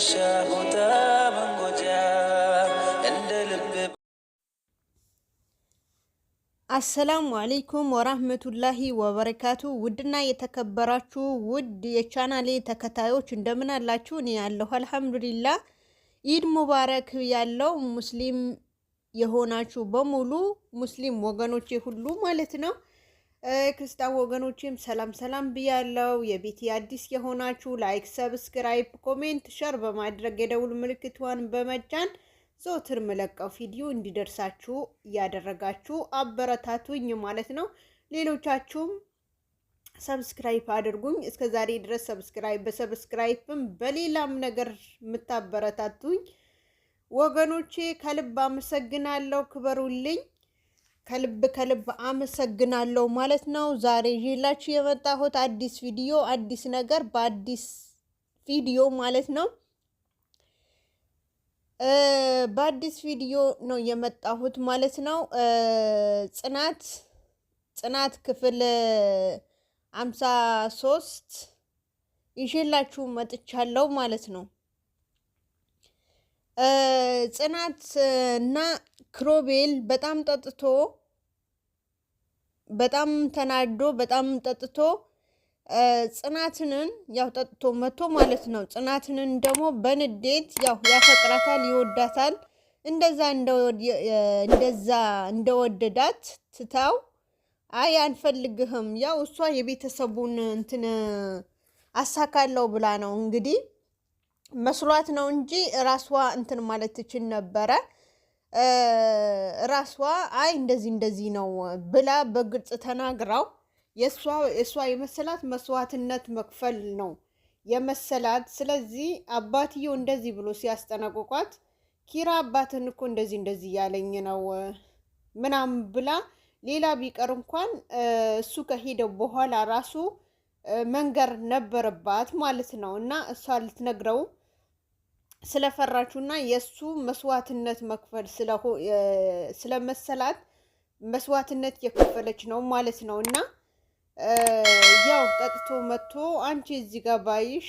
እንዳሻሁታ መንጎጃ እንደ ልብ አሰላሙ አለይኩም ወራህመቱላሂ ወበረካቱ። ውድና የተከበራችሁ ውድ የቻናሌ ተከታዮች እንደምን አላችሁ? እኔ ያለሁ አልሐምዱሊላህ። ኢድ ሙባረክ ያለው ሙስሊም የሆናችሁ በሙሉ ሙስሊም ወገኖቼ ሁሉ ማለት ነው። ክርስቲያን ወገኖቼም ሰላም ሰላም ብያለው። የቤቴ አዲስ የሆናችሁ ላይክ፣ ሰብስክራይብ፣ ኮሜንት፣ ሸር በማድረግ የደውል ምልክቷን በመጫን ዘወትር መለቀው ቪዲዮ እንዲደርሳችሁ እያደረጋችሁ አበረታቱኝ ማለት ነው። ሌሎቻችሁም ሰብስክራይብ አድርጉኝ። እስከ ዛሬ ድረስ በሰብስክራይብም በሌላም ነገር የምታበረታቱኝ ወገኖቼ ከልብ አመሰግናለሁ። ክበሩልኝ። ከልብ አመሰግናለሁ ማለት ነው። ዛሬ ይዤላችሁ የመጣሁት አዲስ ቪዲዮ አዲስ ነገር በአዲስ ቪዲዮ ማለት ነው። በአዲስ ቪዲዮ ነው የመጣሁት ማለት ነው። ጽናት ክፍል 53 ይዤላችሁ መጥቻለሁ ማለት ነው። ጽናት እና ክሮቤል በጣም ጠጥቶ በጣም ተናዶ በጣም ጠጥቶ ጽናትንን ያው ጠጥቶ መቶ ማለት ነው። ጽናትንን ደግሞ በንዴት ያው ያፈቅራታል፣ ይወዳታል። እንደዛ እንደወደዳት ትታው አይ አንፈልግህም፣ ያው እሷ የቤተሰቡን እንትን አሳካለው ብላ ነው እንግዲህ መስሏት ነው እንጂ ራስዋ እንትን ማለት ትችል ነበረ። ራስዋ አይ እንደዚህ ነው ብላ በግልጽ ተናግራው የእሷ የመሰላት መስዋዕትነት መክፈል ነው የመሰላት። ስለዚህ አባትየው እንደዚህ ብሎ ሲያስጠነቅቋት ኪራ አባትን እኮ እንደዚህ ያለኝ ነው ምናምን ብላ ሌላ ቢቀር እንኳን እሱ ከሄደ በኋላ ራሱ መንገር ነበረባት ማለት ነው። እና እሷ ልትነግረው ስለፈራችሁና የእሱ መስዋዕትነት መክፈል ስለመሰላት መስዋዕትነት የከፈለች ነው ማለት ነው። እና ያው ጠጥቶ መጥቶ አንቺ እዚህ ጋር ባይሽ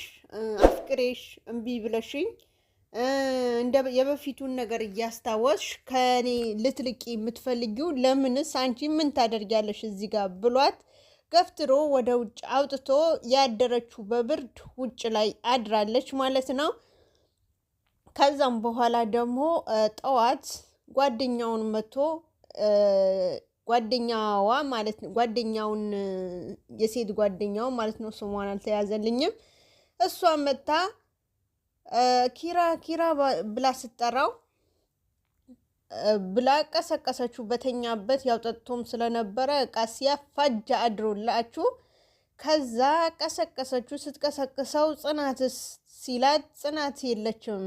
አፍቅሬሽ እምቢ ብለሽኝ የበፊቱን ነገር እያስታወስሽ ከኔ ልትልቂ የምትፈልጊው ለምንስ አንቺ ምን ታደርጊያለሽ እዚህ ጋር ብሏት ገፍትሮ ወደ ውጭ አውጥቶ ያደረችው በብርድ ውጭ ላይ አድራለች ማለት ነው። ከዛም በኋላ ደግሞ ጠዋት ጓደኛውን መቶ ጓደኛዋ ማለት ነው ጓደኛውን የሴት ጓደኛው ማለት ነው ስሟን አልተያዘልኝም። እሷ መታ ኪራ ብላ ስትጠራው ብላ ቀሰቀሰችው በተኛበት። ያው ጠጥቶም ስለነበረ እቃ ሲያፋጃ አድሮላችሁ ከዛ ቀሰቀሰችው። ስትቀሰቅሰው ጽናትስ ሲላት ጽናት የለችም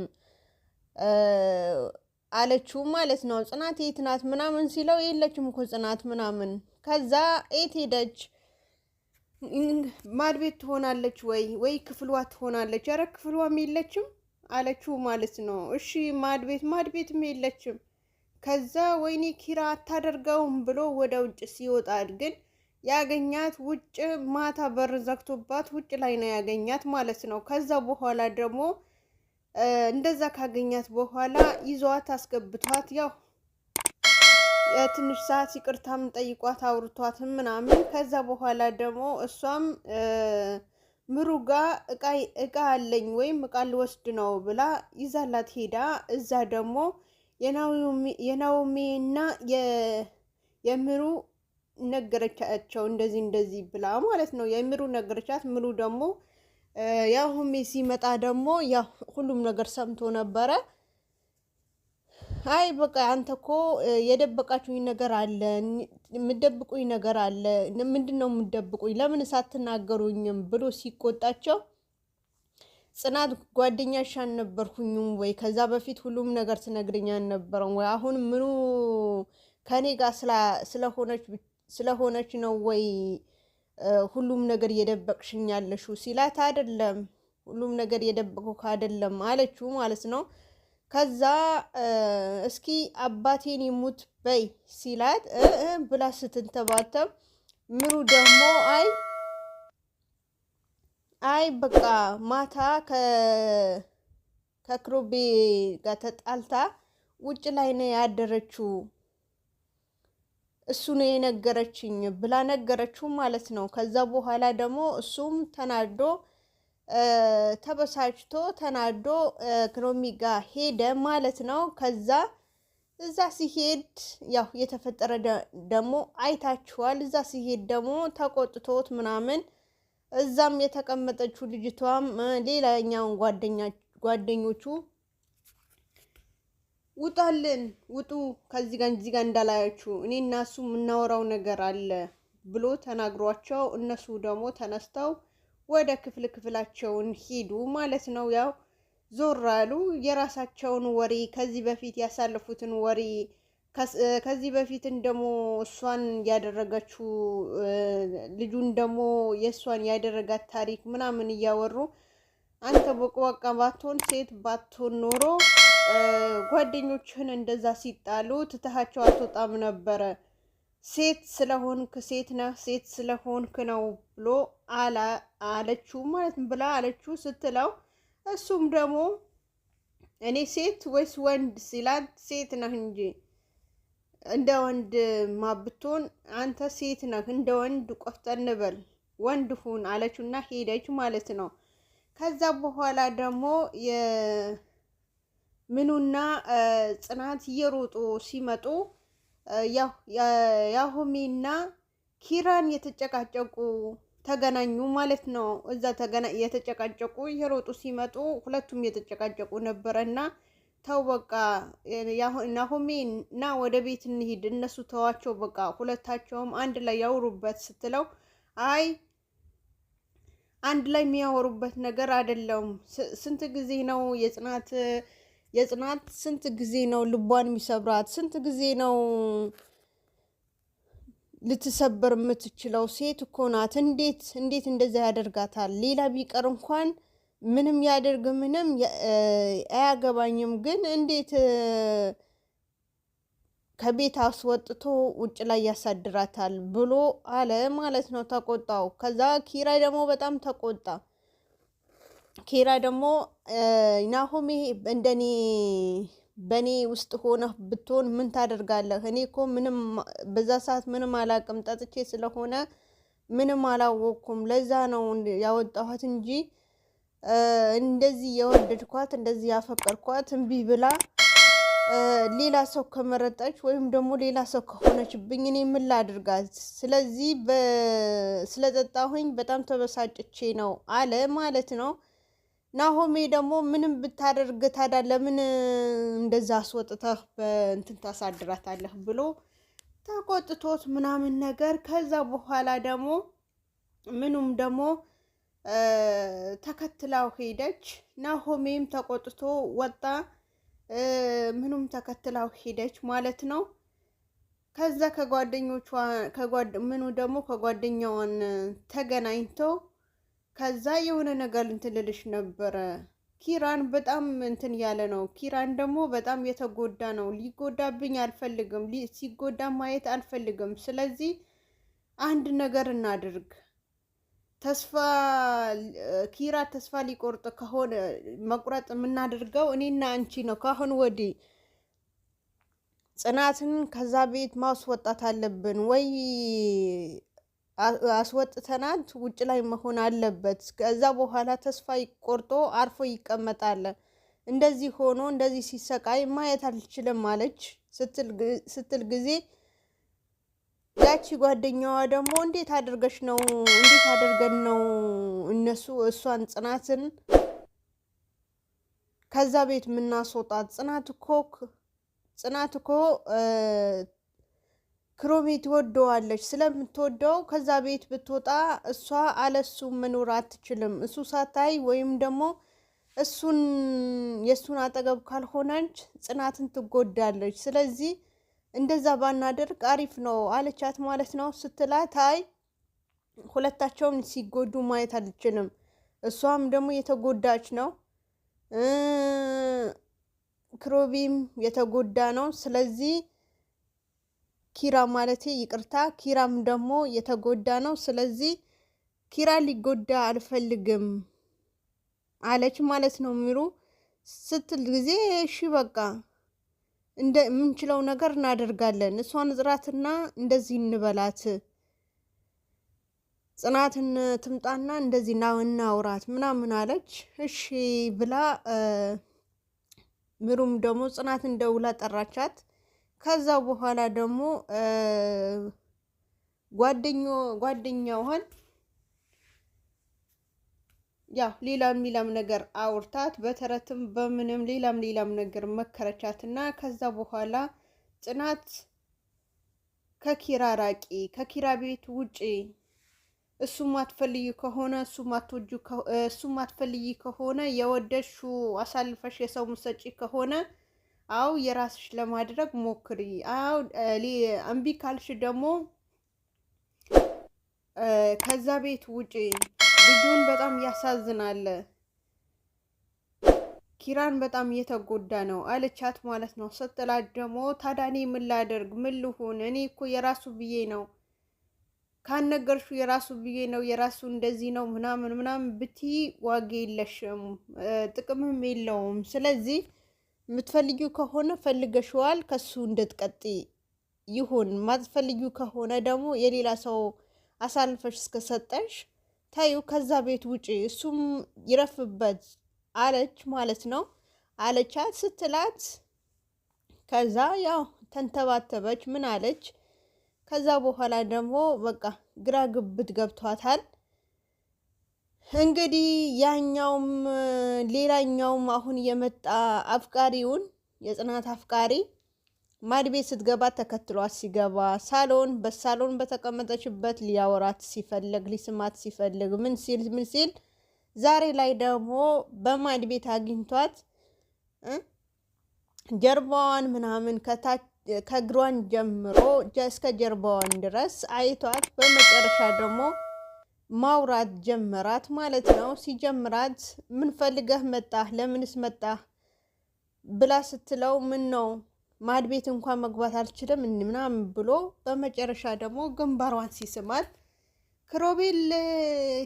አለችው ማለት ነው። ጽናት የት ናት ምናምን ሲለው የለችም እኮ ጽናት ምናምን። ከዛ የት ሄደች? ማድቤት ትሆናለች ወይ ክፍሏ ትሆናለች። ኧረ ክፍሏም የለችም አለችው ማለት ነው። እሺ ማድቤትም የለችም። ከዛ ወይኔ ኪራ አታደርገውም ብሎ ወደ ውጭ ሲወጣል ግን ያገኛት ውጭ ማታ በር ዘግቶባት ውጭ ላይ ነው ያገኛት ማለት ነው። ከዛ በኋላ ደግሞ እንደዛ ካገኛት በኋላ ይዟት አስገብቷት ያው የትንሽ ሰዓት ይቅርታም ጠይቋት አውርቷትም ምናምን። ከዛ በኋላ ደግሞ እሷም ምሩ ጋ እቃ አለኝ ወይም እቃ ልወስድ ነው ብላ ይዛላት ሄዳ እዛ ደግሞ የናኦሚና የምሩ ነገረቻቸው እንደዚህ ብላ ማለት ነው። የምሩ ነገረቻት። ምሩ ደግሞ ያው ሲመጣ ደግሞ ያው ሁሉም ነገር ሰምቶ ነበረ። አይ በቃ አንተ እኮ የደበቃችሁኝ ነገር አለ፣ የምትደብቁኝ ነገር አለ። ምንድነው የምትደብቁኝ? ለምን ሳትናገሩኝም ብሎ ሲቆጣቸው ጽናት ጓደኛሽ አልነበርኩኝም ወይ? ከዛ በፊት ሁሉም ነገር ትነግረኝ አልነበረም ወይ? አሁን ምኑ ከኔ ጋር ስለሆነች ነው ወይ ሁሉም ነገር የደበቅሽኝ ያለሽው ሲላት፣ አይደለም ሁሉም ነገር የደበቅኩ አይደለም አለችው ማለት ነው። ከዛ እስኪ አባቴን ይሙት በይ ሲላት ብላ ስትንተባተብ ምሩ ደግሞ አይ በቃ ማታ ከክሮቤ ጋር ተጣልታ ውጭ ላይ ነው ያደረችው፣ እሱ ነው የነገረችኝ ብላ ነገረችው ማለት ነው። ከዛ በኋላ ደግሞ እሱም ተናዶ ተበሳጭቶ ተናዶ ክሮሚ ጋር ሄደ ማለት ነው። ከዛ እዛ ሲሄድ ያው የተፈጠረ ደግሞ አይታችኋል። እዛ ሲሄድ ደግሞ ተቆጥቶት ምናምን እዛም የተቀመጠችው ልጅቷም ሌላኛውን ጓደኞቹ ውጣልን፣ ውጡ ከዚህ ጋር እንዳላያችሁ እኔ እና እሱ የምናወራው ነገር አለ ብሎ ተናግሯቸው እነሱ ደግሞ ተነስተው ወደ ክፍላቸውን ሄዱ ማለት ነው። ያው ዞር አሉ። የራሳቸውን ወሬ ከዚህ በፊት ያሳለፉትን ወሬ ከዚህ በፊትን ደግሞ እሷን ያደረገችው ልጁን ደግሞ የእሷን ያደረጋት ታሪክ ምናምን እያወሩ አንተ ቦቅቧቃ ባትሆን ሴት ባትሆን ኖሮ ጓደኞችህን እንደዛ ሲጣሉ ትተሃቸው አትወጣም ነበረ። ሴት ስለሆንክ ሴት ነህ፣ ሴት ስለሆንክ ነው ብሎ አለችው ማለት ብላ አለችው ስትለው እሱም ደግሞ እኔ ሴት ወይስ ወንድ ሲላት ሴት ነህ እንጂ እንደ ወንድ ማብቶን አንተ ሴት ነህ፣ እንደ ወንድ ቆፍጠን በል ወንድ ሁን አለችውና ሄደች ማለት ነው። ከዛ በኋላ ደግሞ ምኑና ጽናት እየሮጡ ሲመጡ ያው ያሆሜና ኪራን የተጨቃጨቁ ተገናኙ ማለት ነው። እዛ የተጨቃጨቁ እየሮጡ ሲመጡ ሁለቱም የተጨቃጨቁ ነበረና ተው በቃ ናሆሜ እና ወደ ቤት እንሂድ፣ እነሱ ተዋቸው በቃ ሁለታቸውም አንድ ላይ ያወሩበት ስትለው አይ አንድ ላይ የሚያወሩበት ነገር አይደለም። ስንት ጊዜ ነው የጽናት ስንት ጊዜ ነው ልቧን የሚሰብራት? ስንት ጊዜ ነው ልትሰበር የምትችለው? ሴት እኮ ናት። እንዴት እንደዛ ያደርጋታል? ሌላ ቢቀር እንኳን ምንም ያደርግ ምንም አያገባኝም፣ ግን እንዴት ከቤት አስወጥቶ ውጭ ላይ ያሳድራታል ብሎ አለ ማለት ነው። ተቆጣው። ከዛ ኪራይ ደግሞ በጣም ተቆጣ። ኪራ ደግሞ ናሆሜ በእኔ ውስጥ ሆነህ ብትሆን ምን ታደርጋለህ? እኔ እኮ ምንም በዛ ሰዓት ምንም አላቅም፣ ጠጥቼ ስለሆነ ምንም አላወቅኩም። ለዛ ነው ያወጣኋት እንጂ እንደዚህ የወደድኳት እንደዚህ ያፈቀርኳት እምቢ ብላ ሌላ ሰው ከመረጠች ወይም ደግሞ ሌላ ሰው ከሆነችብኝ እኔ ምን ላድርጋት? ስለዚህ ስለጠጣሁኝ በጣም ተበሳጭቼ ነው አለ ማለት ነው። ናሆሜ ደግሞ ምንም ብታደርግ ታዲያ ለምን እንደዛ አስወጥተህ በእንትን ታሳድራታለህ ብሎ ተቆጥቶት ምናምን ነገር። ከዛ በኋላ ደግሞ ምኑም ደግሞ ተከትላው ሄደች። ናሆሜም ተቆጥቶ ወጣ። ምኑም ተከትላው ሄደች ማለት ነው። ከዛ ምኑ ደግሞ ከጓደኛዋን ተገናኝተው ከዛ የሆነ ነገር እንትን ልልሽ ነበረ። ኪራን በጣም እንትን ያለ ነው። ኪራን ደግሞ በጣም የተጎዳ ነው። ሊጎዳብኝ አልፈልግም፣ ሲጎዳ ማየት አልፈልግም። ስለዚህ አንድ ነገር እናድርግ። ኪራ ተስፋ ሊቆርጥ ከሆነ መቁረጥ የምናደርገው እኔና አንቺ ነው። ካሁን ወዲህ ጽናትን ከዛ ቤት ማስወጣት አለብን ወይ አስወጥተናት ውጭ ላይ መሆን አለበት። ከዛ በኋላ ተስፋ ቆርጦ አርፎ ይቀመጣል። እንደዚህ ሆኖ እንደዚህ ሲሰቃይ ማየት አልችልም አለች ስትል ጊዜ ያቺ ጓደኛዋ ደግሞ እንዴት አድርገን ነው እሷን ጽናትን ከዛ ቤት የምናስወጣት? ጽናት እኮ ክሮሜ ትወደዋለች። ስለምትወደው ከዛ ቤት ብትወጣ እሷ አለሱ መኖር አትችልም። እሱ ሳታይ ወይም ደግሞ የእሱን አጠገብ ካልሆነች ጽናትን ትጎዳለች። ስለዚህ እንደዛ ባናደርግ አሪፍ ነው አለቻት ማለት ነው። ስትላት አይ ሁለታቸውም ሲጎዱ ማየት አልችልም፣ እሷም ደግሞ የተጎዳች ነው፣ ክሮቢም የተጎዳ ነው። ስለዚህ ኪራም ደግሞ የተጎዳ ነው። ስለዚህ ኪራ ሊጎዳ አልፈልግም አለች ማለት ነው ሚሩ። ስትል ጊዜ እሺ በቃ እንደምንችለው ነገር እናደርጋለን፣ እሷን ጥራትና እንደዚህ እንበላት፣ ጽናትን ትምጣና እንደዚህ እናውራት ምናምን አለች። እሺ ብላ ምሩም ደግሞ ጽናትን ደውላ ጠራቻት። ከዛ በኋላ ደግሞ ጓደኛዋን ያው ሌላም ነገር አውርታት በተረትም በምንም ሌላም ነገር መከረቻትና ከዛ በኋላ ጽናት ከኪራ ራቂ፣ ከኪራ ቤት ውጪ፣ እሱ ማትፈልጊ ከሆነ እሱ ማትፈልጊ ከሆነ የወደድሽው አሳልፈሽ የሰው ምሰጪ ከሆነ አው የራስሽ ለማድረግ ሞክሪ፣ አው እምቢ ካልሽ ደግሞ ከዛ ቤት ውጪ፣ ልጁን በጣም ያሳዝናል፣ ኪራን በጣም እየተጎዳ ነው አለቻት ማለት ነው። ስትላት ደግሞ ታዲያ እኔ ምን ላደርግ ምን ልሁን? እኔ እኮ የራሱ ብዬ ነው ካነገርሹ የራሱ ብዬ ነው የራሱ እንደዚህ ነው ምናምን ብትይ ዋጋ የለሽም፣ ጥቅምም የለውም። ስለዚህ የምትፈልጊው ከሆነ ፈልገሽዋል፣ ከሱ እንድትቀጥይ ይሁን። ማትፈልጊው ከሆነ ደግሞ የሌላ ሰው አሳልፈሽ እስከሰጠሽ ታዩ፣ ከዛ ቤት ውጪ፣ እሱም ይረፍበት አለች ማለት ነው። አለቻት ስትላት ከዛ ያው ተንተባተበች። ምን አለች? ከዛ በኋላ ደግሞ በቃ ግራ ግብት ገብቷታል። እንግዲህ ያኛውም ሌላኛውም አሁን የመጣ አፍቃሪውን የጽናት አፍቃሪ ማድቤት ስትገባ ተከትሏት ሲገባ በሳሎን በተቀመጠችበት ሊያወራት ሲፈልግ ሊስማት ሲፈልግ ምን ሲል ዛሬ ላይ ደግሞ በማድቤት አግኝቷት ጀርባዋን ምናምን ከእግሯን ጀምሮ እስከ ጀርባዋን ድረስ አይቷት በመጨረሻ ደግሞ ማውራት ጀመራት ማለት ነው። ሲጀምራት ምን ፈልገህ መጣህ? ለምንስ መጣህ ብላ ስትለው ምን ነው ማድቤት እንኳን መግባት አልችልም ምናምን ብሎ በመጨረሻ ደግሞ ግንባሯን ሲስማት ክሮቤል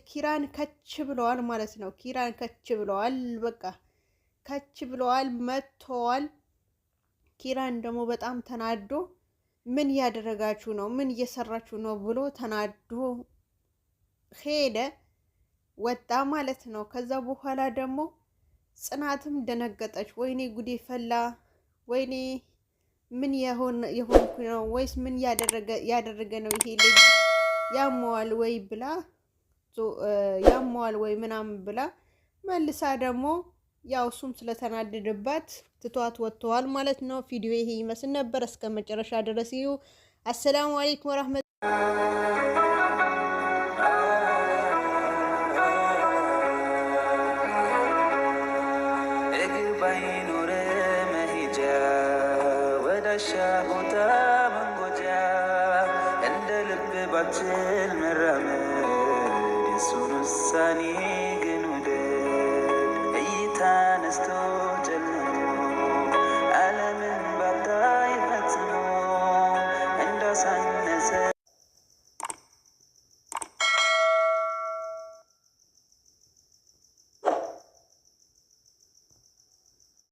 ኪራን ከች ብለዋል ማለት ነው። ኪራን ከች ብለዋል፣ በቃ ከች ብለዋል፣ መጥተዋል። ኪራን ደግሞ በጣም ተናዶ ምን እያደረጋችሁ ነው? ምን እየሰራችሁ ነው? ብሎ ተናዶ ሄደ፣ ወጣ ማለት ነው። ከዛ በኋላ ደግሞ ጽናትም ደነገጠች። ወይኔ ጉዴ ፈላ፣ ወይኔ ምን የሆንኩ ነው? ወይስ ምን ያደረገ ነው ይሄ ልጅ? ያመዋል ወይ ብላ ያመዋል ወይ ምናምን ብላ መልሳ ደግሞ ያው እሱም ስለተናደደባት ትቷት ወጥተዋል ማለት ነው። ቪዲዮ ይሄ ይመስል ነበር። እስከ መጨረሻ ድረስ ይዩ። አሰላሙ አለይኩም ወራህመቱላሂ ቦታ መንጎጃ እንደ ልብ ባችል መራመድ የሱን ውሳኔ ግን ውደድ እይታ ነስቶ